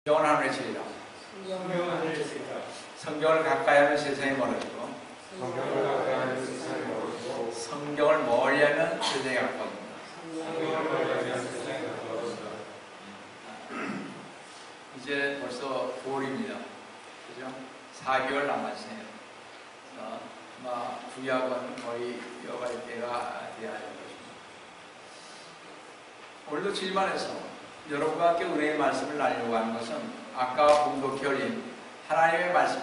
성경을 하나 외치리라. 성경을 가까이 하면 세상이 멀어지고 성경을 멀리하면 세상에 가까워집니다. 이제 벌써 9월입니다. 그죠? 4개월 남았어요. 아마 구약은 거의 이어갈 때가 되어야 할 것입니다. 오늘도 주일만에서 여러분과 함께 은혜의 말씀을 나누려고 하는 것은 아까 공독해 올린 하나님의 말씀이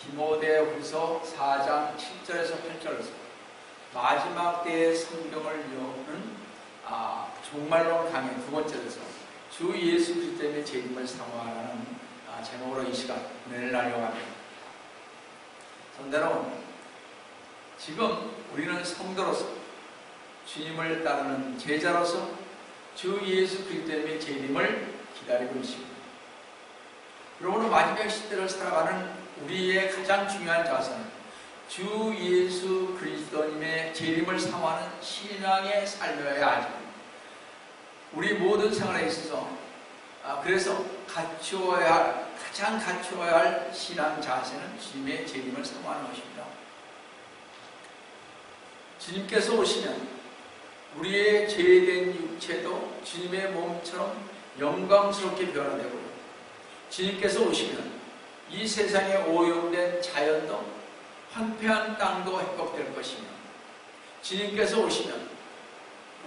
디모데후서 4장 7절에서 8절에서 마지막 때의 성경을 여는 종말론 강의 두 번째에서 주 예수 그리스도의 재림을 사모하라는 제목으로 이 시간 은혜를 나누려고 합니다. 성대로 지금 우리는 성도로서 주님을 따르는 제자로서 주 예수 그리스도의 재림을 기다리고 있습니다. 그러므로 마지막 시대를 살아가는 우리의 가장 중요한 자세는 주 예수 그리스도님의 재림을 사모하는 신앙의 삶이어야 하죠. 우리 모든 생활에 있어서 그래서 가장 갖추어야 할 신앙 자세는 주님의 재림을 사모하는 것입니다. 주님께서 오시면 우리의 죄된 육체도 주님의 몸처럼 영광스럽게 변화되고요. 주님께서 오시면 이 세상에 오염된 자연도 황폐한 땅도 회복될 것이며 주님께서 오시면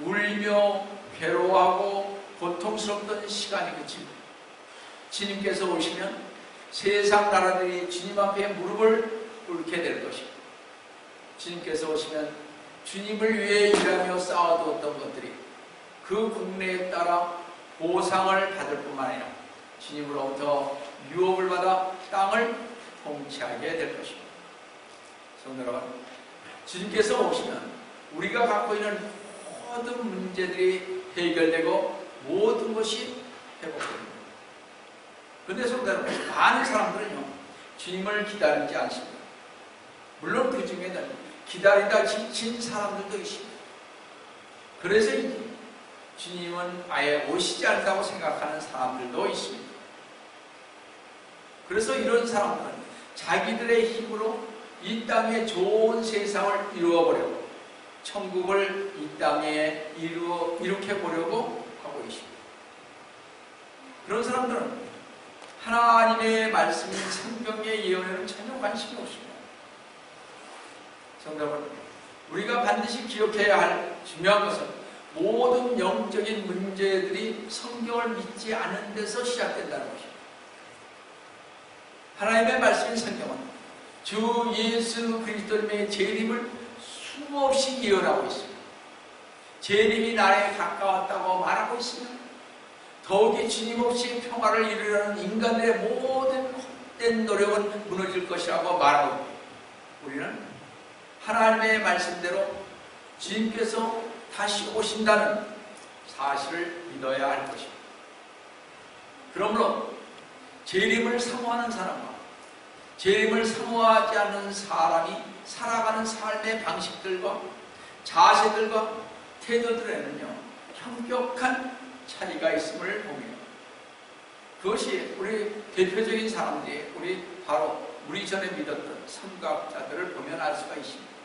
울며 괴로워하고 고통스럽던 시간이 그치고 주님께서 오시면 세상 나라들이 주님 앞에 무릎을 꿇게 될 것이고 주님께서 오시면 주님을 위해 일하며 쌓아두었던 것들이 그 국내에 따라 보상을 받을 뿐만 아니라 주님으로부터 유업을 받아 땅을 통치하게 될 것입니다. 성도 여러분, 주님께서 오시면 우리가 갖고 있는 모든 문제들이 해결되고 모든 것이 회복됩니다. 그런데 성도 여러분, 많은 사람들은요 주님을 기다리지 않습니다. 물론 그 중에는 기다리다 지친 사람들도 있습니다. 그래서 주님은 아예 오시지 않는다고 생각하는 사람들도 있습니다. 그래서 이런 사람들은 자기들의 힘으로 이 땅에 좋은 세상을 이루어보려고 천국을 이 땅에 이룩해보려고 하고 있습니다. 그런 사람들은 하나님의 말씀인 성경의 예언에는 전혀 관심이 없습니다. 성도 여러분, 우리가 반드시 기억해야 할 중요한 것은 모든 영적인 문제들이 성경을 믿지 않은 데서 시작된다는 것입니다. 하나님의 말씀인 성경은 주 예수 그리스도님의 재림을 수없이 예언하고 있습니다. 재림이 나라에 가까웠다고 말하고 있으며 더욱이 주님 없이 평화를 이루려는 인간들의 모든 헛된 노력은 무너질 것이라고 말하고 있습니다. 우리는 하나님의 말씀대로 주님께서 다시 오신다는 사실을 믿어야 할 것입니다. 그러므로 재림을 사모하는 사람과 재림을 사모하지 않는 사람이 살아가는 삶의 방식들과 자세들과 태도들에는요 현격한 차이가 있음을 봅니다. 그것이 우리 대표적인 사람들이 바로 우리 전에 믿었던 선각자들을 보면 알 수가 있습니다.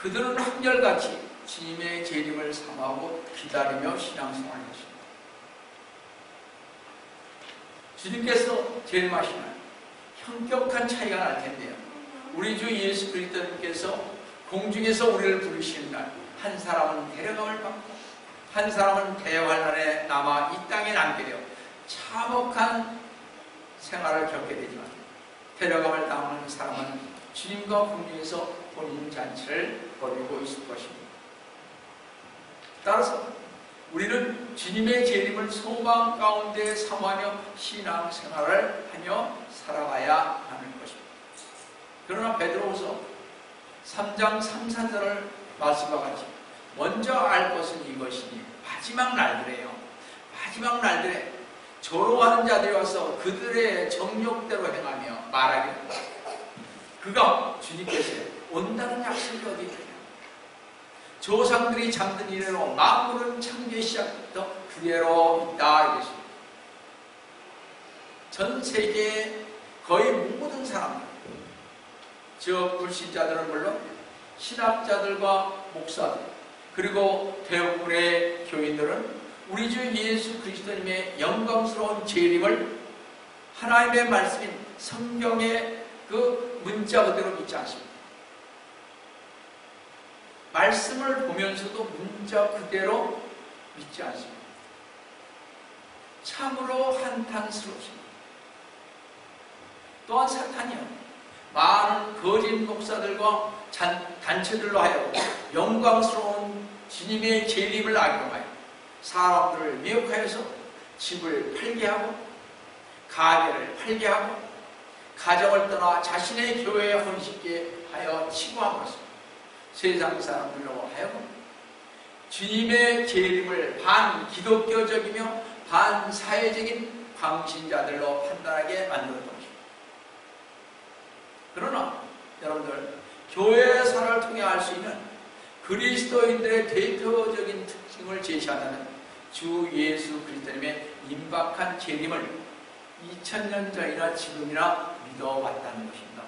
그들은 한결같이 주님의 재림을 사모하고 기다리며 신앙생활을 했습니다. 주님께서 재림하시면 현격한 차이가 날 텐데요. 우리 주 예수 그리스도님께서 공중에서 우리를 부르시는 날, 한 사람은 데려감을 받고 한 사람은 대환란에 남아 이 땅에 남게 되어 참혹한 생활을 겪게 되지만 데려감을 당하는 사람은 주님과 공중에서 본인 잔치를 벌이고 있을 것입니다. 따라서 우리는 주님의 재림을 소망 가운데 사모하며 신앙생활을 하며 살아가야 하는 것입니다. 그러나 베드로후서 3장 3, 4절을 말씀과 같이 먼저 알 것은 이것이니 마지막 날들에요. 마지막 날들에 조롱하는 자들이 와서 그들의 정욕대로 행하며 말하기를 그가 주님께서 온다는 약속이 어디 있느냐. 조상들이 잠든 이래로 만물은 창조의 시작부터 그대로 있다 이것입니다. 전 세계 거의 모든 사람들, 저 불신자들은 물론 신학자들과 목사들, 그리고 대부분의 교인들은 우리 주 예수 그리스도님의 영광스러운 재림을 하나님의 말씀인 성경의 그 문자 그대로 믿지 않습니다. 말씀을 보면서도 문자 그대로 믿지 않습니다. 참으로 한탄스럽습니다. 또한 사탄이요, 많은 거짓 목사들과 단체들로 하여금 영광스러운 주님의 재림을 악용하여 사람들을 미혹하여서 집을 팔게 하고 가게를 팔게 하고 가정을 떠나 자신의 교회에 헌신케 하여 치부한 것입니다. 세상 사람들로 하여금 주님의 재림을 반기독교적이며 반사회적인 광신자들로 판단하게 만들었던 것입니다. 그러나 여러분들, 교회사를 통해 알 수 있는 그리스도인들의 대표적인 특징을 제시하는 주 예수 그리스도님의 임박한 재림을 2000년 전이나 지금이나 믿어왔다는 것입니다.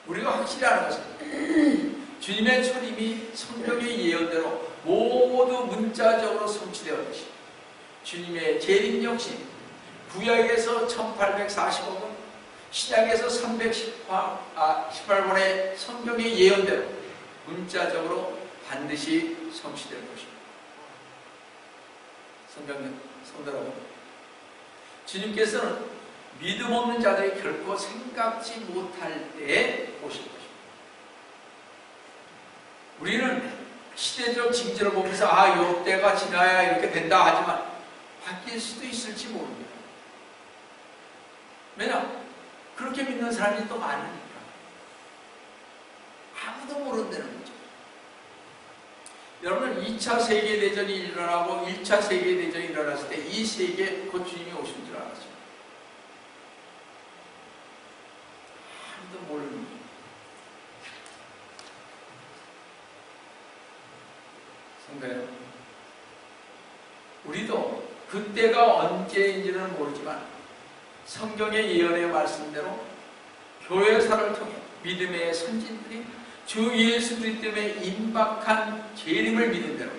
우리가 확실히 아는 것은 주님의 초림이 성경의 예언대로 모두 문자적으로 성취되었듯이 주님의 재림 역시 구약에서 1845번, 신약에서 318번의 성경의 예언대로 문자적으로 반드시 성취될 것입니다. 성도 여러분, 주님께서는 믿음 없는 자들이 결코 생각지 못할 때에 오실 것입니다. 우리는 시대적 징조를 보면서 요 때가 지나야 이렇게 된다 하지만 바뀔 수도 있을지 모릅니다. 왜냐? 그렇게 믿는 사람이 또 많으니까. 아무도 모른다는 거죠. 여러분, 2차 세계대전이 일어나고 1차 세계대전이 일어났을 때 이 세계에 곧 주님이 오신 줄 알았어요. 아무도 모르는 거죠. 성도요, 우리도 그때가 언제인지는 모르지만 성경의 예언의 말씀대로 교회사를 통해 믿음의 선진들이 주 예수 그리스도의 임박한 재림을 믿는 대로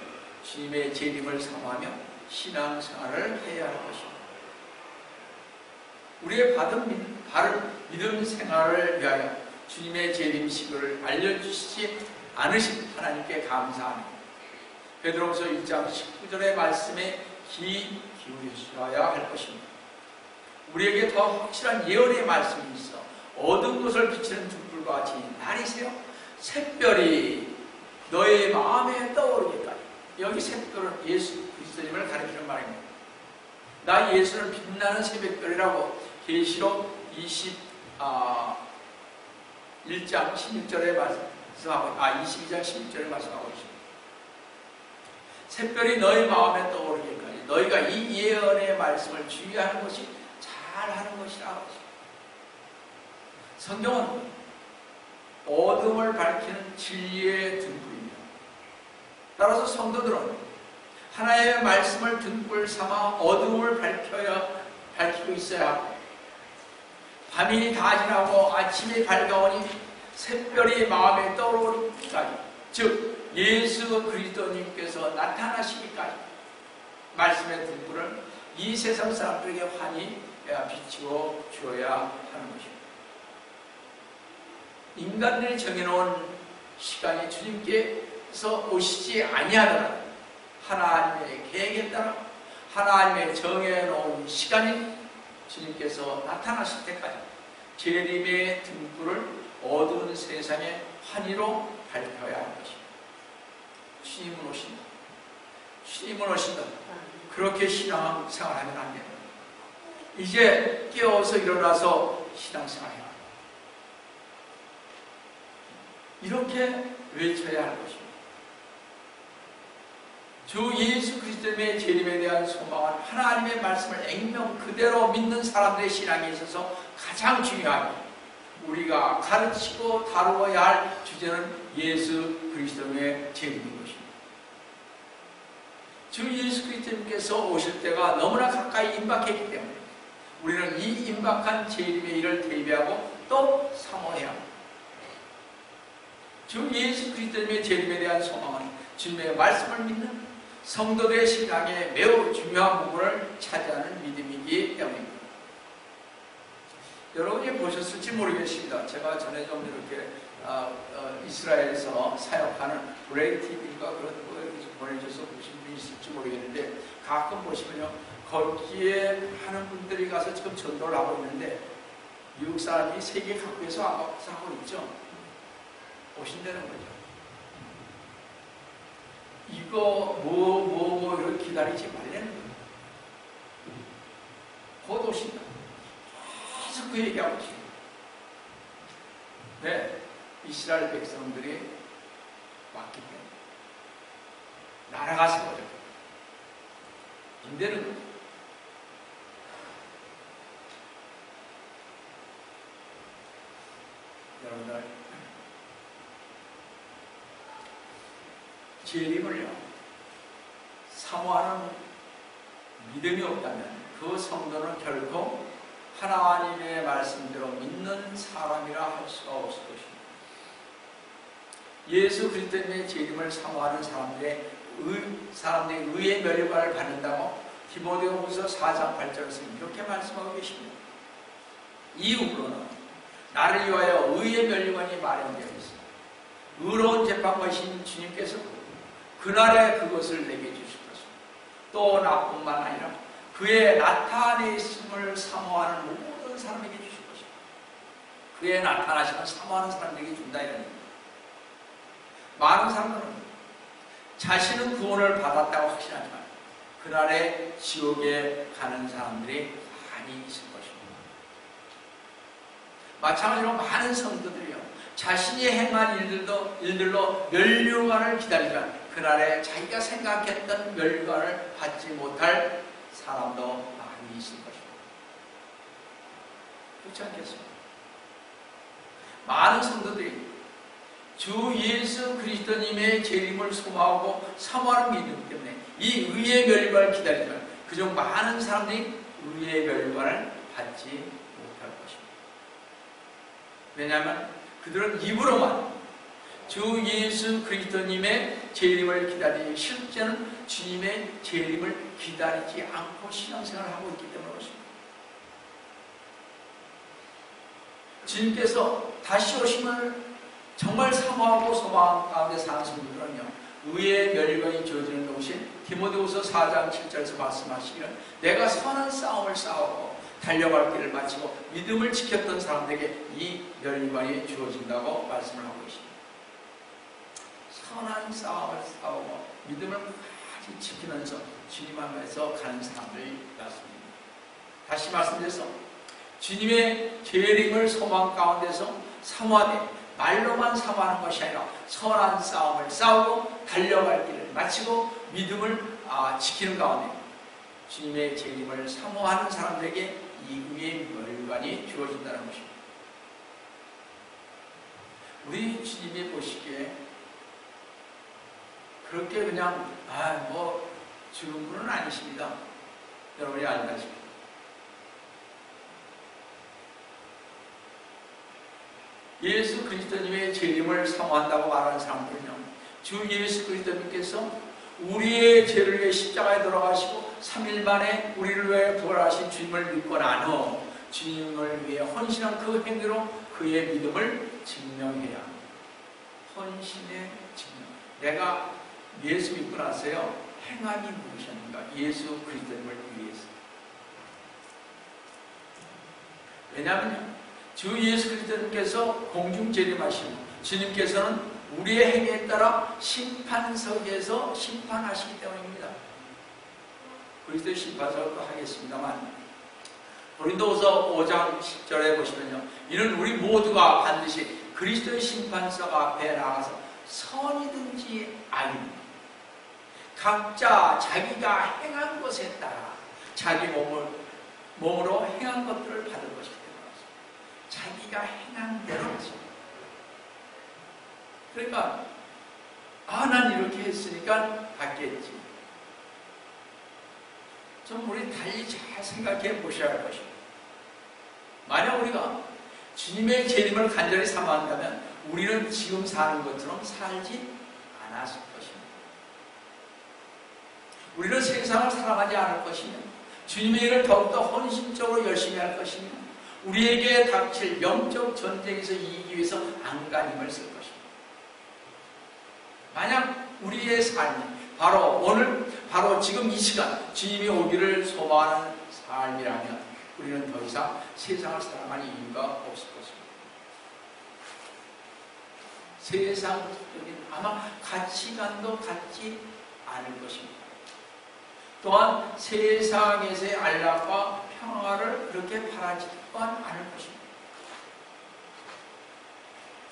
주님의 재림을 사모하며 신앙생활을 해야 할 것입니다. 우리의 바른 믿음 생활을 위하여 주님의 재림식을 알려주시지 않으신 하나님께 감사합니다. 베드로후서 1장 19절의 말씀에 귀 기울이셔야 할 것입니다. 우리에게 더 확실한 예언의 말씀이 있어 어두운 곳을 비치는 등불과 같이 날이세요. 샛별이 너의 마음에 떠오르기까지. 여기 샛별은 예수 그리스도님을 가리키는 말입니다. 나 예수는 빛나는 새벽별이라고 계시록 21장 16절에 말씀하고 22장 16절에 말씀하고 있습니다. 샛별이 너의 마음에 떠오르기까지 너희가 이 예언의 말씀을 주의하는 것이 잘하는 것이라. 성경은 어둠을 밝히는 진리의 등불입니다. 따라서 성도들은 하나님의 말씀을 등불 삼아 어둠을 밝히고 있어야 하고, 밤이 다 지나고 아침이 밝아오니 샛별이 마음에 떠오르기까지, 즉 예수 그리스도님께서 나타나시기까지 말씀의 등불을 이 세상 사람들에게 환히 비추어 주어야 하는 것입니다. 인간들이 정해놓은 시간이 주님께서 오시지 아니하더라도 하나님의 계획에 따라 하나님의 정해놓은 시간이 주님께서 나타나실 때까지 재림의 등불을 어두운 세상에 환희로 밝혀야 하는 것입니다. 주님은 오신다. 주님은 오신다. 그렇게 신앙생활하면 안 됩니다. 이제 깨어서 일어나서 신앙생활해야 합니다. 이렇게 외쳐야 할 것입니다. 주 예수 그리스도의 재림에 대한 소망은 하나님의 말씀을 액면 그대로 믿는 사람들의 신앙에 있어서 가장 중요합니다. 우리가 가르치고 다루어야 할 주제는 예수 그리스도의 재림인 것입니다. 주 예수 그리스도님께서 오실 때가 너무나 가까이 임박했기 때문에 우리는 이 임박한 재림의 일을 대비하고 또 사모해야 합니다. 주 예수 그리스도님의 재림에 대한 소망은 주님의 말씀을 믿는 성도들의 신앙에 매우 중요한 부분을 차지하는 믿음이기 때문입니다. 여러분이 보셨을지 모르겠습니다. 제가 전에 좀 이렇게 이스라엘에서 사역하는 브레이 TV인가 그런 거에 보내줘서 보신 분이 있을지 모르겠는데, 가끔 보시면요, 거기에 하는 분들이 가서 지금 전도를 하고 있는데 미국 사람이 세계 각국에서 와서 하고 있죠. 오신다는 거죠. 이거 이렇게 기다리지 말라는 거예요. 곧 오신다. 계속 그 얘기하고 있어요. 네, 이스라엘 백성들이 왔기 때문에 나라가 세워져 인대는 거예요. 여러분들, 재림을요 사모하는 믿음이 없다면 그 성도는 결코 하나님의 말씀대로 믿는 사람이라 할 수가 없을 것입니다. 예수 그리스도의 재림을 사모하는 사람들의 의의 멸류관을 받는다고 디모데후서 4장 8절에서 이렇게 말씀하고 계십니다. 이후로는 나를 위하여 의의 멸류관이 마련되어 있습니다. 의로운 재판관이신 주님께서 그날에 그것을 내게 주실 것입니다. 또 나뿐만 아니라 그의 나타내심을 사모하는 모든 사람에게 주실 것입니다. 그의 나타나심을 사모하는 사람에게 준다 이런 겁니다. 많은 사람들은 자신은 구원을 받았다고 확신하지만 그날에 지옥에 가는 사람들이 많이 있을 것입니다. 마찬가지로 많은 성도들이요, 자신이 행한 일들로 멸류관을 기다리지만 그날에 자기가 생각했던 멸류관을 받지 못할 사람도 많이 있을 것입니다. 그렇지 않겠습니까? 많은 성도들이 주 예수 그리스도님의 재림을 소망하고 사모하는 믿음 때문에 이 의의 멸류관을 기다리지만 그중 많은 사람들이 의의 멸류관을 받지 못할 것입니다. 왜냐하면 그들은 입으로만 주 예수 그리스도님의 재림을 기다리니 실제는 주님의 재림을 기다리지 않고 신앙생활을 하고 있기 때문에 그렇습니다. 주님께서 다시 오심을 정말 사모하고 소망 가운데 사는 성도들은요, 의의 멸류관이 주어지는 동시에 디모데후서 4장 7절에서 말씀하시기를 내가 선한 싸움을 싸우고 달려갈 길을 마치고 믿음을 지켰던 사람들에게 이 멸류관이 주어진다고 말씀을 하고 계십니다. 선한 싸움을 싸우고 믿음을 끝까지 지키면서 주님 앞에서 가는 사람들이 맞습니다. 다시 말씀드려서 주님의 재림을 소망 가운데서 사모하되 말로만 사모하는 것이 아니라 선한 싸움을 싸우고 달려갈 길을 마치고 믿음을 지키는 가운데 주님의 재림을 사모하는 사람들에게 이 의의 멸류관이 주어진다는 것입니다. 우리 주님이 보시기에 그렇게 그냥 죽은 분은 아니십니다. 여러분이 알다시피 예수 그리스도님의 재림을 사모한다고 말하는 사람들은요, 주 예수 그리스도님께서 우리의 죄를 위해 십자가에 돌아가시고 3일 만에 우리를 위해 부활하신 주님을 믿고 난 후 주님을 위해 헌신한 그 행위로 그의 믿음을 증명해야 합니다. 헌신의 증명. 내가 예수 믿고 나서요, 행함이 무엇이었는가? 예수 그리스도님을 위해서. 왜냐하면요, 주 예수 그리스도님께서 공중 재림하시고 주님께서는 우리의 행위에 따라 심판석에서 심판하시기 때문입니다. 그리스도의 심판석도 하겠습니다만 고린도후서 5장 10절에 보시면요, 이는 우리 모두가 반드시 그리스도의 심판석 앞에 나가서 선이든지 악이든지 각자 자기가 행한 것에 따라 자기 몸으로 행한 것들을 받을 것이다. 자기가 행한 대로 하십니다. 그러니까 난 이렇게 했으니까 받겠지. 좀 우리 달리 잘 생각해 보셔야 할 것입니다. 만약 우리가 주님의 재림을 간절히 사모한다면 우리는 지금 사는 것처럼 살지 않았을 것입니다. 우리는 세상을 사랑하지 않을 것이며 주님의 일을 더욱더 헌신적으로 열심히 할 것이며 우리에게 닥칠 영적 전쟁에서 이기기 위해서 안간힘을 쓸 것입니다. 만약 우리의 삶이 바로 오늘, 바로 지금 이 시간 주님이 오기를 소망하는 삶이라면 우리는 더 이상 세상을 사랑할 이유가 없을 것입니다. 세상적인 아마 가치관도 갖지 않을 것입니다. 또한 세상에서의 안락과 평화를 그렇게 바라지 또한 않을 것입니다.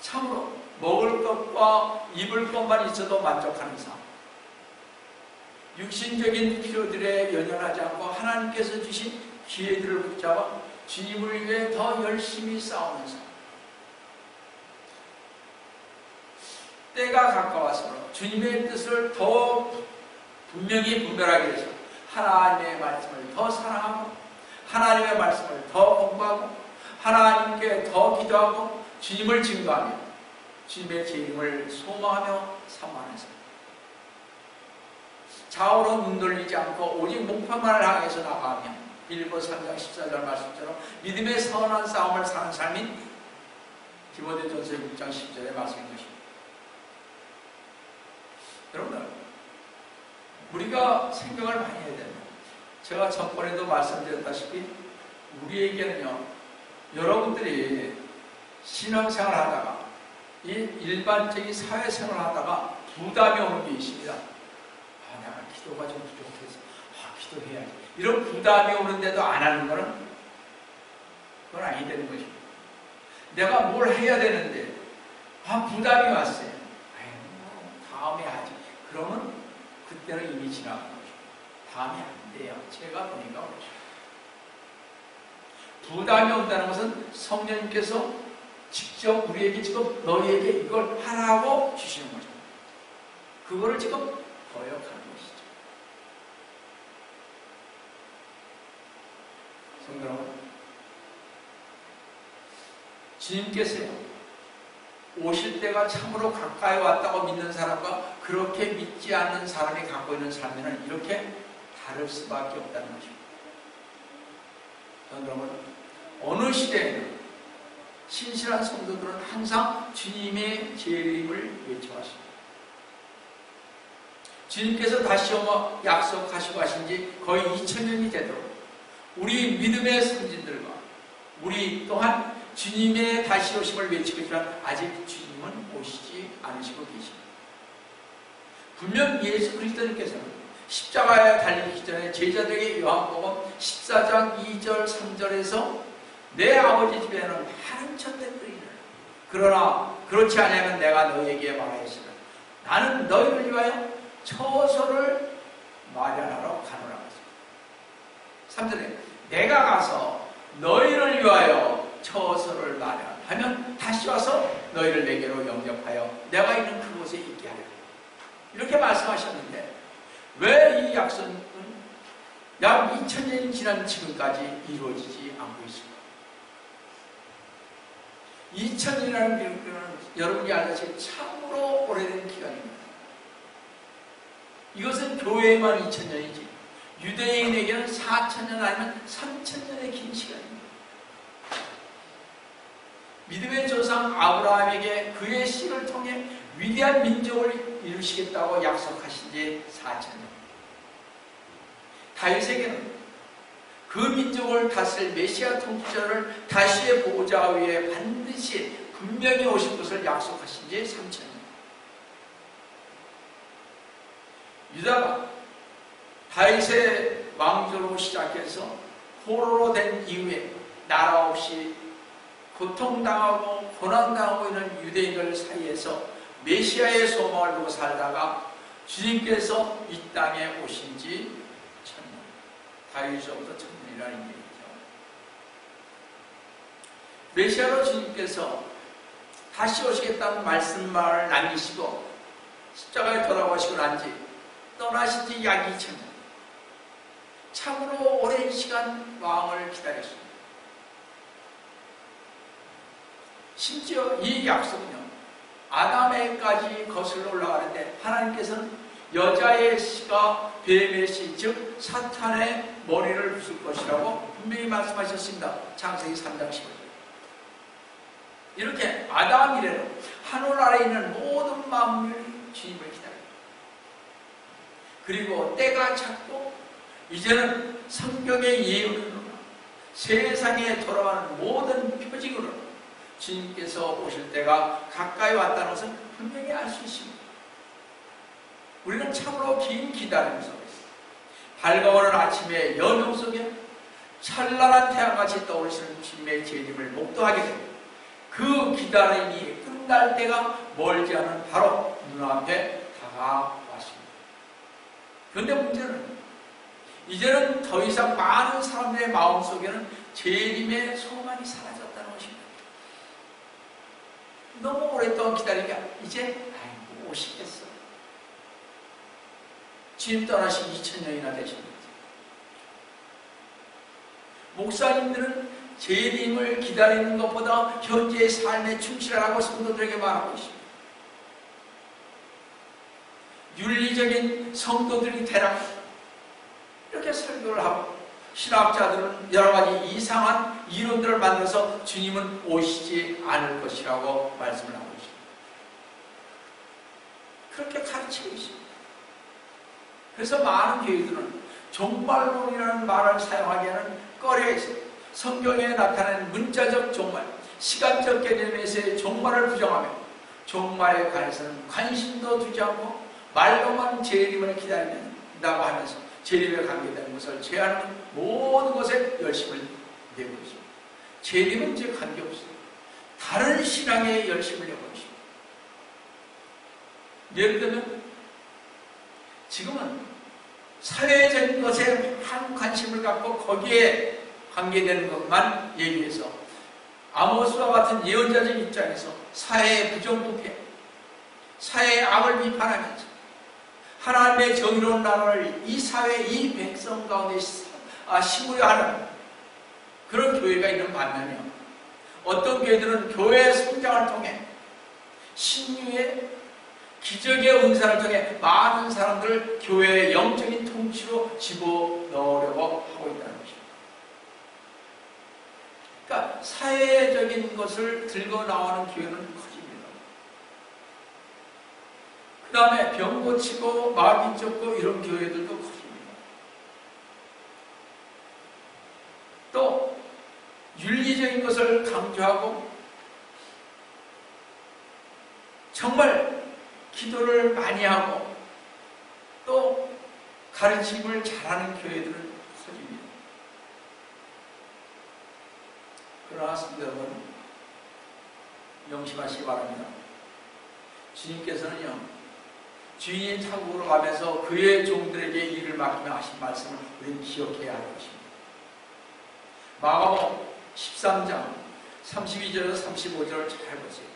참으로 먹을 것과 입을 것만 있어도 만족하는 삶, 육신적인 필요들에 연연하지 않고 하나님께서 주신 기회들을 붙잡아 주님을 위해 더 열심히 싸우는 삶, 때가 가까워서 주님의 뜻을 더 분명히 분별하기 위해서 하나님의 말씀을 더 사랑하고 하나님의 말씀을 더 공부하고 하나님께 더 기도하고 주님을 증거하며 주님의 재림을 소망하며 사모하는 삶, 좌우로 눈 돌리지 않고 오직 목표만을 향해서 나가며 빌립보서 3장 14절 말씀처럼 믿음의 선한 싸움을 사는 삶인 디모데전서 6장 10절의 말씀인 것입니다. 여러분, 우리가 생각을 많이 해야 됩니다. 제가 전번에도 말씀드렸다시피 우리에게는요, 여러분들이 신앙생활 하다가 이 일반적인 사회생활 하다가 부담이 오는 게 있습니다. 내가 기도가 좀 부족해서 기도해야지. 이런 부담이 오는데도 안 하는 거는 그건 아니 되는 것입니다. 내가 뭘 해야 되는데 부담이 왔어요. 다음에 하지. 그러면 그때는 이미 지나간 것입니다. 다음에 안 돼요. 제가 보니까 그렇죠. 부담이 온다는 것은 성령님께서 직접 우리에게 지금 너희에게 이걸 하라고 주시는 거죠. 그거를 지금 거역하는 것이죠. 성도 여러분, 주님께서요, 오실 때가 참으로 가까이 왔다고 믿는 사람과 그렇게 믿지 않는 사람이 갖고 있는 삶에는 이렇게 다를 수밖에 없다는 것입니다. 성도 여러분, 어느 시대에는 신실한 성도들은 항상 주님의 재림을 외쳐왔습니다. 주님께서 다시 오며 약속하시고 하신 지 거의 2000년이 되도록 우리 믿음의 선진들과 우리 또한 주님의 다시 오심을 외치고 있지만 아직 주님은 오시지 않으시고 계십니다. 분명 예수 그리스도님께서는 십자가에 달리기 전에 제자들에게 요한복음 14장 2절 3절에서 내 아버지 집에는 많은 젖들이라. 그러나 그렇지 않으면 내가 너희에게 말하였으나 나는 너희를 위하여 처소를 마련하러 가노라. 3절에 내가 가서 너희를 위하여 처소를 마련하면 다시 와서 너희를 내게로 영접하여 내가 있는 그곳에 있게 하리라. 이렇게 말씀하셨는데 왜 이 약속은 약 2000년이 지난 지금까지 이루어지지 않고 있습니까? 2000년이라는 기간은 여러분이 알다시피 참으로 오래된 기간입니다. 이것은 교회에만 2000년이지 유대인에게는 4000년 아니면 3000년의 긴 시간입니다. 믿음의 조상 아브라함에게 그의 씨를 통해 위대한 민족을 이루시겠다고 약속하신 지 4000년. 다윗에게는 그 민족을 다스릴 메시아 통치자를 다시의 보좌 위에 반드시 분명히 오실 것을 약속하신 지 3000년. 유다가 다윗의 왕조로 시작해서 포로로 된 이후에 나라 없이 고통당하고 고난당하고 있는 유대인들 사이에서 메시아의 소망을 두고 살다가 주님께서 이 땅에 오신 지 1000년, 다윗으로부터 1000년이라는 얘기죠. 메시아로 주님께서 다시 오시겠다는 말씀만을 남기시고 십자가에 돌아가시고 난 지 떠나신 지 약 2000년. 참으로 오랜 시간 왕을 기다렸습니다. 심지어 이 약속은요, 아담에까지 거슬러 올라가는데 하나님께서는 여자의 씨가 뱀의 씨, 즉 사탄의 머리를 부술 것이라고 분명히 말씀하셨습니다. 창세기 3장 15절. 이렇게 아담 이래로 하늘 아래에 있는 모든 만물이 주님을 기다립니다. 그리고 때가 찼고 이제는 성경의 예언으로 세상에 돌아가는 모든 표징으로 주님께서 오실 때가 가까이 왔다는 것을 분명히 알 수 있습니다. 우리는 참으로 긴 기다림 속에 있습니다. 밝아오는 아침의 여명 속에 찬란한 태양같이 떠오르시는 주님의 재림을 목도하게 됩니다. 그 기다림이 끝날 때가 멀지 않은 바로 눈앞에 다가왔습니다. 그런데 문제는 이제는 더 이상 많은 사람들의 마음속에는 재림의 소망이 사라졌다는 것입니다. 너무 오랫동안 기다리니까 이제 아이고 오시겠어. 주님 떠나신 2000년이나 되십니다. 목사님들은 재림을 기다리는 것보다 현재의 삶에 충실하라고 성도들에게 말하고 있습니다. 윤리적인 성도들이 되라 이렇게 설교를 하고 신학자들은 여러 가지 이상한 이론들을 만들어서 주님은 오시지 않을 것이라고 말씀을 하고 있습니다. 그렇게 가르치고 있습니다. 그래서 많은 교회들은 종말론이라는 말을 사용하기에는 꺼려 있어요. 성경에 나타나는 문자적 종말, 시간적 개념에서의 종말을 부정하며 종말에 관해서는 관심도 두지 않고 말로만 재림을 기다린다고 하면서 재림에 관계되는 것을 제한하는 모든 것에 열심을 내고 있습니다. 재림은 이제 관계없어요. 다른 신앙에 열심을 내고 있습니다. 예를 들면 지금은 사회적인 것에 한 관심을 갖고 거기에 관계되는 것만 얘기해서 아모스와 같은 예언자적 입장에서 사회의 부정부패, 사회의 악을 비판하면서 하나님의 정의로운 나라를 이 사회, 이 백성 가운데 심으려 하는 그런 교회가 있는 반면에 어떤 교회들은 교회의 성장을 통해 신유의 기적의 은사를 통해 많은 사람들을 교회의 영적인 통치로 집어넣으려고 하고 있다는 것입니다. 그러니까 사회적인 것을 들고 나오는 교회는 커집니다. 그 다음에 병 고치고 마귀 쫓고 이런 교회들도 커집니다. 또 윤리적인 것을 강조하고 정말 기도를 많이 하고 또 가르침을 잘하는 교회들은 커집니다. 그러나 여러분 명심하시기 바랍니다. 주님께서는요 주인이 천국으로 가면서 그의 종들에게 일을 맡기며 하신 말씀을 우리는 기억해야 할 것입니다. 마가복음 13장 32절에서 35절을 잘 보세요.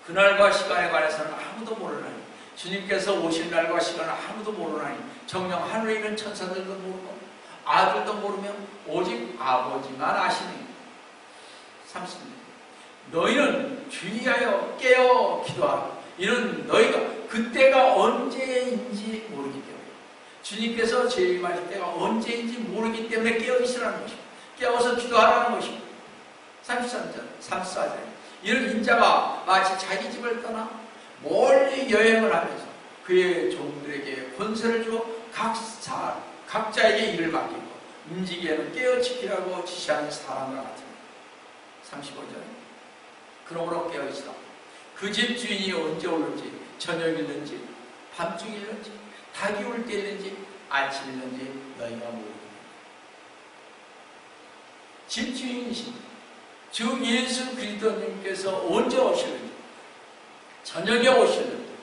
그날과 시간에 관해서는 아무도 모르나니 주님께서 오실 날과 시간을 아무도 모르나니 정녕 하늘에 있는 천사들도 모르고 아들도 모르며 오직 아버지만 아시니. 30절 너희는 주의하여 깨어 기도하라. 이는 너희가 그때가 언제인지 모르기 때문에 주님께서 재림하실 때가 언제인지 모르기 때문에 깨어 있으라는 것입니다. 깨어서 기도하라는 것입니다. 33절 34절 이런 인자가 마치 자기 집을 떠나 멀리 여행을 하면서 그의 종들에게 권세를 주고 각자에게 일을 맡기고 움직이는 깨어 지키라고 지시하는 사람과 같습니다. 35절 그러므로 깨어 있으라. 그 집 주인이 언제 오는지 저녁일는지 밤중일는지 닭이 울 때일는지 아침일는지 너희가 모르겠다. 집 주인이십니다. 주 예수 그리스도님께서 언제 오실는지 저녁에 오실는지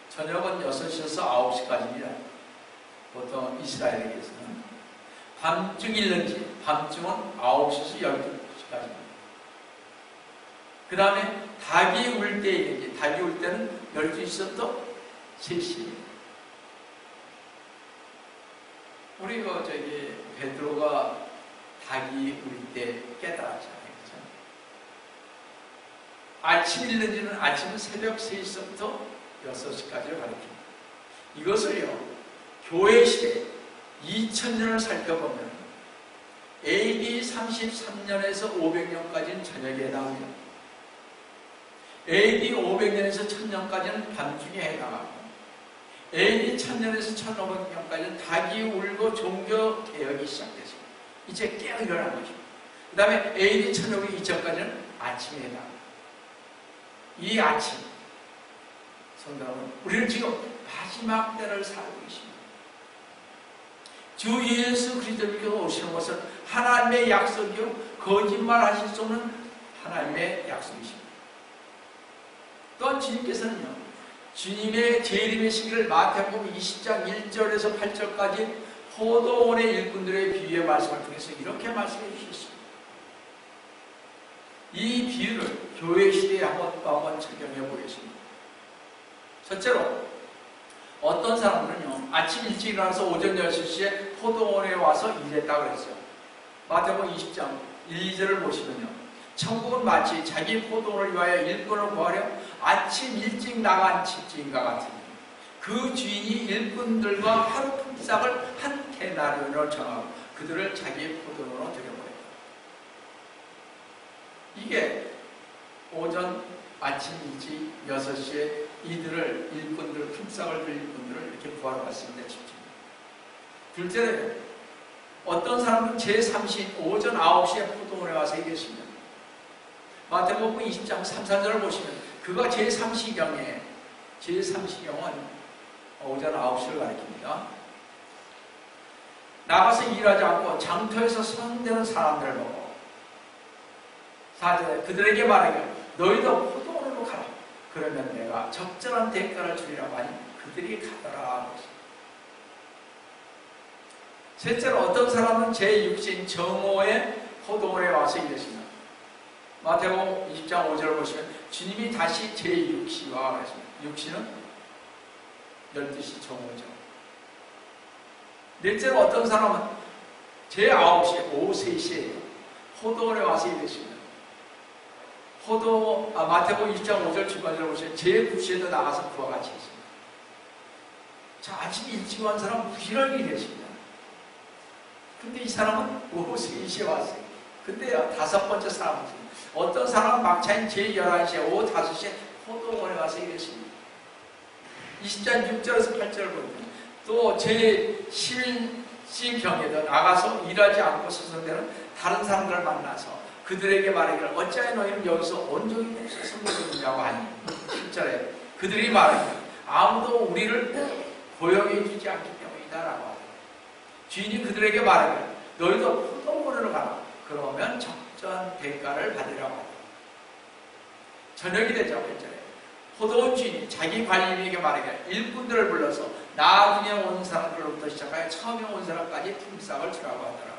저녁은 6시에서 9시까지입니다. 보통 이스라엘에게서는 밤중일는지 밤중은 9시에서 12시까지입니다. 그 다음에 닭이 울 때일는지 닭이 울 때는 12시부터 3시. 우리 베드로가 닭이 울 때 깨달았잖아요. 그렇죠? 아침 일러지는 아침은 새벽 3시부터 6시까지를 가리킵니다. 이것을요, 교회 시대 2000년을 살펴보면 AD 33년에서 500년까지는 저녁에 해당합니다. AD 500년에서 1000년까지는 밤중에 해당하고, AD 1000년에서 1500년까지는 닭이 울고 종교 개혁이 시작됐습니다. 이제 깨어 일어난 것입니다. 그 다음에 AD 1500 이전까지는 아침에 해당합니다. 이 아침, 성도 여러분, 우리는 지금 마지막 때를 살고 있습니다. 주 예수 그리스도께서 오시는 것은 하나님의 약속이요, 거짓말하실 수 없는 하나님의 약속이십니다. 또한 주님께서는요, 주님의 재림의 시기를 마태복음 20장 1절에서 8절까지 포도원의 일꾼들의 비유의 말씀을 통해서 이렇게 말씀해 주셨습니다. 이 비유를 교회 시대에 한번 적용해 보겠습니다. 첫째로, 어떤 사람들은요, 아침 일찍 일어나서 오전 6시에 포도원에 와서 일했다고 그랬어요. 마태복음 20장 1, 2절을 보시면요, 천국은 마치 자기 포도원을 위하여 일꾼을 구하려 아침 일찍 나간 집주인과 같으니 그 주인이 일꾼들과 하루 품삯을 한 데나리온으로 정하고 그들을 자기 포도원으로 들여보냈다. 이게 오전 아침 일찍 6시에 이들을 일꾼들, 품삯을 줄 일꾼들을 이렇게 구하러 갔습니다. 집주인. 둘째로, 어떤 사람은 제3신 오전 9시에 포도원에 와서 일했습니다. 마태복음 20장 3, 4절을 보시면 그가 제3시경에, 제3시경은 오전 9시를 가리킵니다. 나가서 일하지 않고 장터에서 손대는 사람들을 보고 4절에 그들에게 말하기를 너희도 포도원으로 가라. 그러면 내가 적절한 대가를 주리라고 하니 그들이 가더라. 셋째로, 어떤 사람은 제6신 정오에 포도원에 와서 일했습니다. 마태복음 20장 5절을 보시면 주님이 다시 제6시와 그랬습니다. 6시는 12시 정오죠. 넷째로, 어떤 사람은 제9시 오후 3시에 포도원에 와서 일했습니다. 마태복음 20장 5절 중간절을 보시면 제9시에도 나가서 그와 같이 했습니다. 자, 아침 일찍 온 사람은 부지런히 일했습니다. 근데 이 사람은 오후 3시에 왔어요. 근데요, 5번째 사람은 어떤 사람은 막차인 제11시에 오후 5시에 포도원에 와서 일했습니다. 20장 6절에서 8절을 보면 또 제11시경에도 나가서 일하지 않고 수선되는 다른 사람들을 만나서 그들에게 말하기를 어찌하여 너희는 여기서 온종일 선거되느냐고 하니 10절에 그들이 말하기를 아무도 우리를 고용해 주지 않기 때문이다 라고 하더라. 주인이 그들에게 말하기를 너희도 포도원으로 가라. 그러면 적절한 대가를 받으라고 하더라. 저녁이 되자 8절에 포도원 주인이 자기 관리인에게 말하기를 일꾼들을 불러서 나중에 온 사람들로부터 시작하여 처음에 온 사람까지 품삯을 주라고 하더라.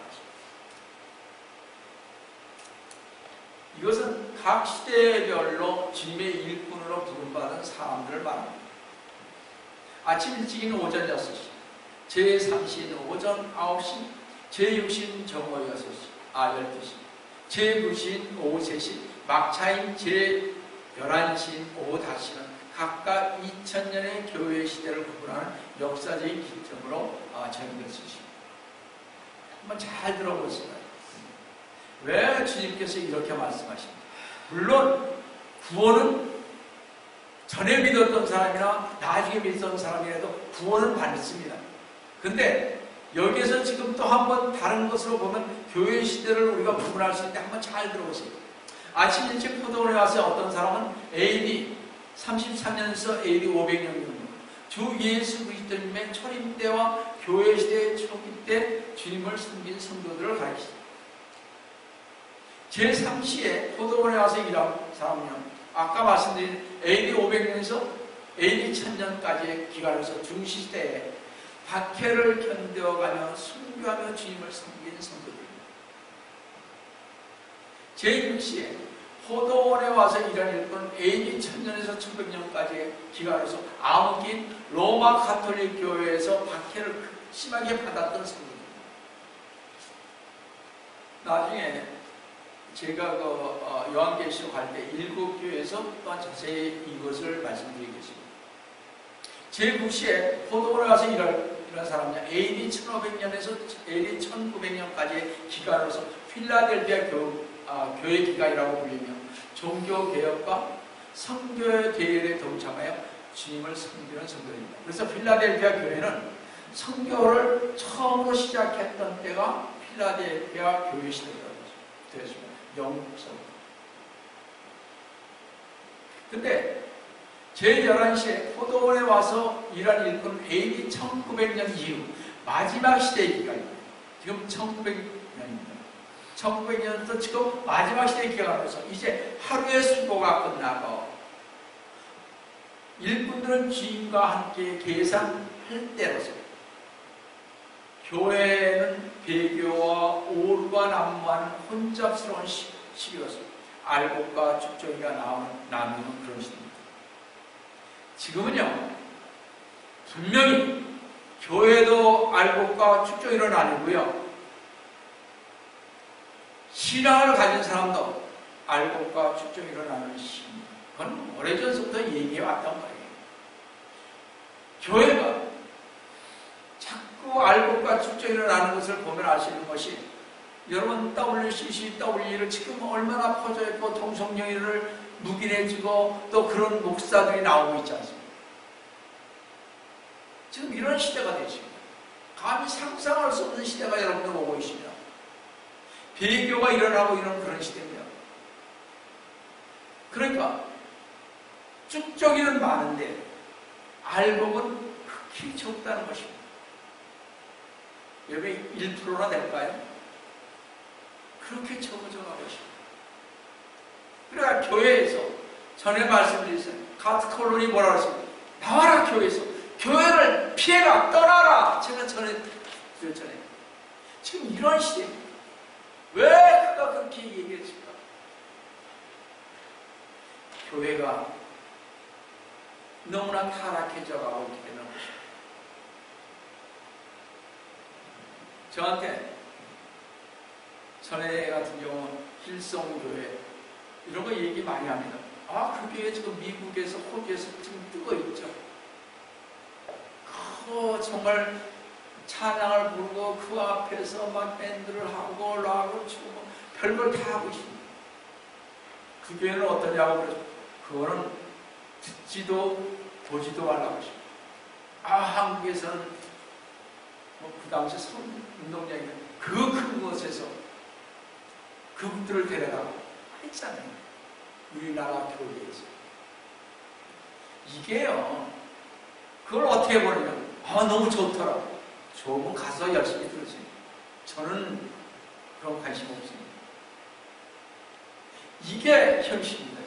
이것은 각 시대별로 주님의 일꾼으로 부름받은 사람들을 말합니다. 아침 일찍인 오전 6시, 제3시는 오전 9시, 제6시는 정오 12시, 제9시는 오후 3시, 막차인 제11시인 오후 5시는 각각 2000년의 교회 시대를 구분하는 역사적인 기점으로 정의됐습니다. 한번 잘 들어보세요. 왜 주님께서 이렇게 말씀하십니까? 물론 구원은 전에 믿었던 사람이나 나중에 믿었던 사람이라도 구원은 받습니다. 근데 여기에서 지금 또 한번 다른 것으로 보면 교회 시대를 우리가 구분할 수 있는데 한번 잘 들어보세요. 아침 일찍 포도원에 와서 어떤 사람은 AD 33년에서 AD 500년 주 예수 그리스도님의 초림 때와 교회 시대의 초기 때 주님을 섬긴 성도들을 가르치십니다. 제3시에 포도원에 와서 일한 사람은요, 아까 말씀드린 AD 500년에서 AD 1000년까지의 기간에서 중시시대에 박해를 견뎌가며 순교하며 주님을 섬긴 성도들입니다. 제6시에 포도원에 와서 일한 일꾼은 AD 1000년에서 1100년까지의 기간에서 암흑인 로마 가톨릭 교회에서 박해를 심하게 받았던 성도들입니다. 나중에 제가 요한계시록 할 때 7교회에서 또한 자세히 이것을 말씀드리겠습니다. 제9시에 포도원에 가서 일한 사람이냐, AD 1500년에서 AD 1900년까지의 기간으로서 필라델피아 교회 기간이라고 불리며 종교개혁과 선교 대회에 동참하여 주님을 섬기는 성도입니다. 그래서 필라델피아 교회는 선교를 처음으로 시작했던 때가 필라델피아 교회 시대라고 되었습니다. 영국 선교. 근데 제11시에 포도원에 와서 일한 일꾼은 AD 1900년 이후 마지막 시대의 기간입니다. 지금 1900년입니다. 1900년부터 지금 마지막 시대의 기간으로서 이제 하루의 수고가 끝나고 일꾼들은 주인과 함께 계산할 때로서 교회는 배교와 오류가 난무하는 혼잡스러운 시기로서 알곡과 축적이가 나누는 그런 시대입니다. 지금은요, 분명히 교회도 알곡과 축적이로 나뉘고요, 신앙을 가진 사람도 알곡과 축적이로 나누는 시기입니다. 그건 오래전부터 얘기해왔던 거예요. 교회가 자꾸 알곡과 축적이로 나누는 것을 보면 알 수 있는 것이, 여러분 WCCW를 지금 얼마나 퍼져있고 동성영의를 묵인해주고 또 그런 목사들이 나오고 있지 않습니까? 지금 이런 시대가 되십니다. 감히 상상할 수 없는 시대가 여러분들 오고 있습니다. 배교가 일어나고 이런 그런 시대입니다. 그러니까 축적이는 많은데 알곡은 극히 적다는 것입니다. 여러분 1%나 될까요? 그렇게 적어져 가고 있습니다. 그러니까 교회에서 전에 말씀드렸어요. 가트콜론이 뭐라고 했습니까? 나와라 교회에서. 교회를 피해가 떠나라. 제가 전에 드렸잖아요. 지금 이런 시대입니다. 왜 그가 그렇게 얘기했을까? 교회가 너무나 타락해져 가고 있기 때문에 것입니다. 저한테 전에 같은 경우는 힐성교회 이런 거 얘기 많이 합니다. 아, 그 교회 지금 미국에서 호주에서 지금 뜨고 있죠. 정말 찬양을 부르고 그 앞에서 막 밴드를 하고 락을 치고 별걸 다 하고 있습니다. 그 교회는 어떠냐고 그러죠. 그거는 듣지도 보지도 말라고 하십니다. 아, 한국에서는 그 당시 운동장이면 그 큰 곳에서 그분들을 데려가고 했잖아요. 우리나라 교회에서. 이게요, 그걸 어떻게 보냐면, 너무 좋더라고. 좋으면 가서 열심히 들으세요. 저는 그런 관심 없습니다. 이게 현실입니다.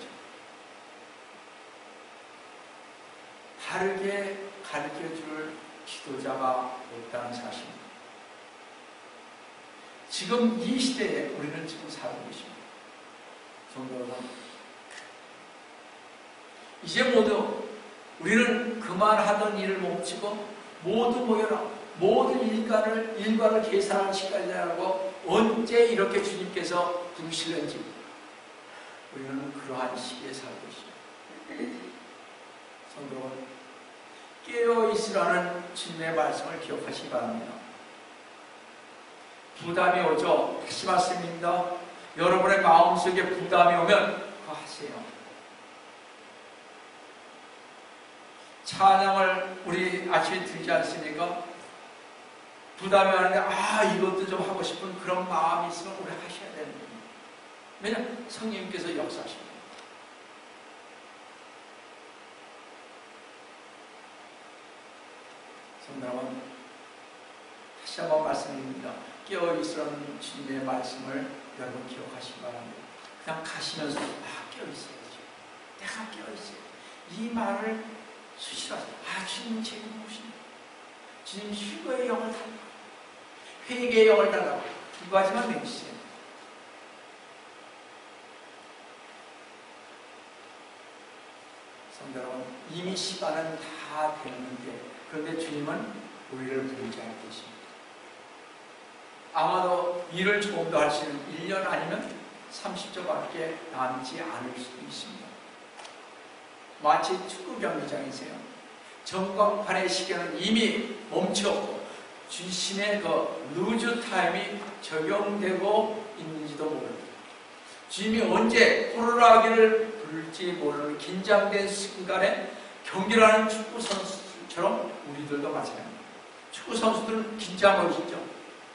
다르게 가르쳐줄 지도자가 없다는 사실입니다. 지금 이 시대에 우리는 지금 살고 있습니다. 성도 여러분, 이제 모두 우리는 그만하던 일을 멈추고 모두 모여라. 모든 일과를 계산하는 시간이라고 언제 이렇게 주님께서 부르시는지 우리는 그러한 시기에 살고 있습니다. 성도 여러분, 깨어있으라는 주님의 말씀을 기억하시기 바랍니다. 부담이 오죠? 다시 말씀입니다. 여러분의 마음속에 부담이 오면 그거 하세요. 찬양을 우리 아침에 드리지 않습니까? 부담이 오는데 이것도 좀 하고 싶은 그런 마음이 있으면 우리 하셔야 되는 겁니다. 왜냐하면 성령님께서 역사하십니다. 성도 여러분, 다시 한번 말씀드립니다. 깨어있으라는 주님의 말씀을 여러분 기억하시기 바랍니다. 그냥 가시면서 깨어있어야죠. 내가 깨어있어요. 이 말을 수시로 하세요. 주님 책임 오십니다. 주님 휴거의 영을 달라고, 회개의 영을 달라고, 두 가지만 맹세해요. 성도 여러분, 이미 시간은 다 됐는데, 그런데 주님은 우리를 부르지 않고 계십니다. 아마도 일을 조금 더 할 수 있는 1년 아니면 30초밖에 남지 않을 수도 있습니다. 마치 축구 경기장이세요. 전광판의 시계는 이미 멈췄고 주심의 그 루즈 타임이 적용되고 있는지도 모릅니다. 주님이 언제 호루라기를 불지 모르는 긴장된 순간에 경기를 하는 축구 선수처럼 우리들도 마찬가지입니다. 축구 선수들은 긴장을 하시죠.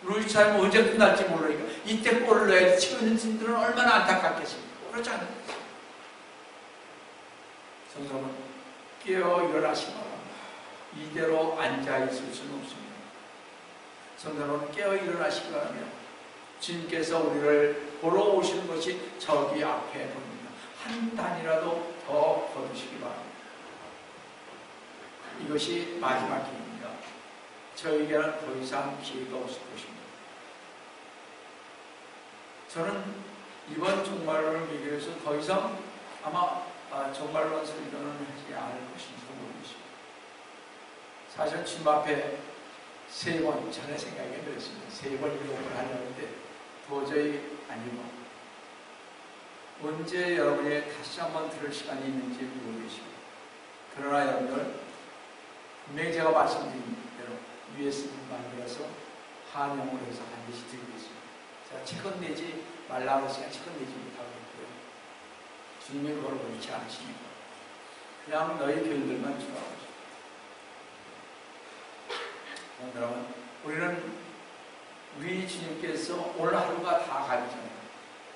루즈 타임은 언제 끝날지 모르니까 이때 골을 넣어야 치고 있는 팀들은 얼마나 안타깝겠습니까? 그렇지 않습니까? 성도는 깨어 일어나시기 바랍니다. 이대로 앉아있을 수는 없습니다. 성도는 깨어 일어나시기 바랍니다. 주님께서 우리를 보러 오시는 것이 저기 앞에 보입니다. 한 단이라도 더 거두시기 바랍니다. 이것이 마지막 길입니다. 저에게는 더 이상 기회가 없을 것입니다. 저는 이번 종말론을 믿기 위해서 더 이상 아마 종말론 설교는 하지 않을 것인지도 모르겠습니다. 사실 주님 앞에 3번 전에 생각이 들었습니다. 3번, 7번 하려는데 도저히 아니고 언제 여러분이 다시 한번 들을 시간이 있는지 모르겠습니다. 그러나 여러분들 분명히 제가 말씀드린 대로 USB 만들어서 한영으로 해서 반드시 드리겠습니다. 제가 책은 내지 말라고 했으니까 책은 내지 못하고 있고요. 주님이 그걸 원치 않으시니까 그냥 너희 교인들만 주라고 하십니다. 여러분, 우리는 우리 주님께서 오늘 하루가 다 가기 전에,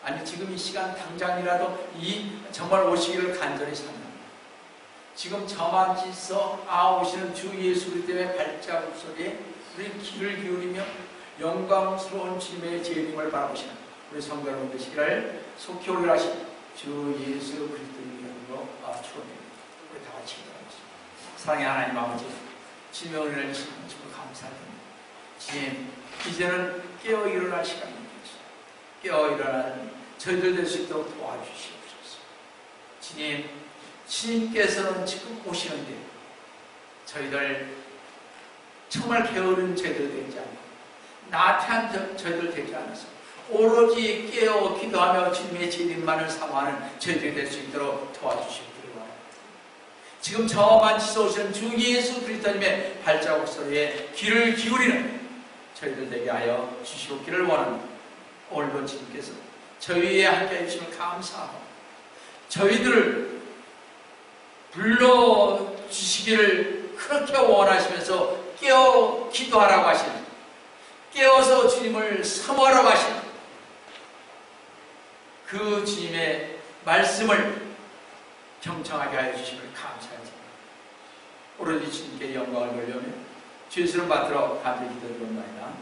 아니 지금 이 시간 당장이라도 이 정말 오시기를 간절히 삽니다. 지금 저만 있어 오시는 주 예수 그리스도의 발자국 소리에 우리 귀를 기울이며 영광스러운 주님의 재림을 바라보시는 우리 성도 여러분 되시기를 속히 올라가신 주 예수 그리스도의 이름으로 축원드립니다. 우리 다 같이 기도하겠습니다. 사랑의 하나님 아버지, 주님의 은혜를 주시는 주님 감사드립니다. 주님, 이제는 깨어 일어날 시간입니다. 깨어 일어나는 저희들 될 수 있도록 도와주시옵소서. 주님, 주님께서는 지금 오시는데 저희들 정말 게으른 저희들 되지 않고 나태한 저희들 되지 않아서 오로지 깨어 기도하며 주님의 재림만을 사모하는 저희들이 될 수 있도록 도와주시옵기를 바랍니다. 지금 저만 지서오시는 주 예수 그리스도님의 발자국 소리에 귀를 기울이는 저희들 되게 하여 주시옵기를 원합니다. 오늘도 주님께서 저희의 함께해 주심을 감사하고 저희들을 불러주시기를 그렇게 원하시면서 깨어 기도하라고 하시는, 깨어서 주님을 사모하라고 하시는 그 주님의 말씀을 경청하게 하여 주심을 감사합니다. 오로지 주님께 영광을 돌려며 주 예수를 받들어 감히 기도드리옵나이다.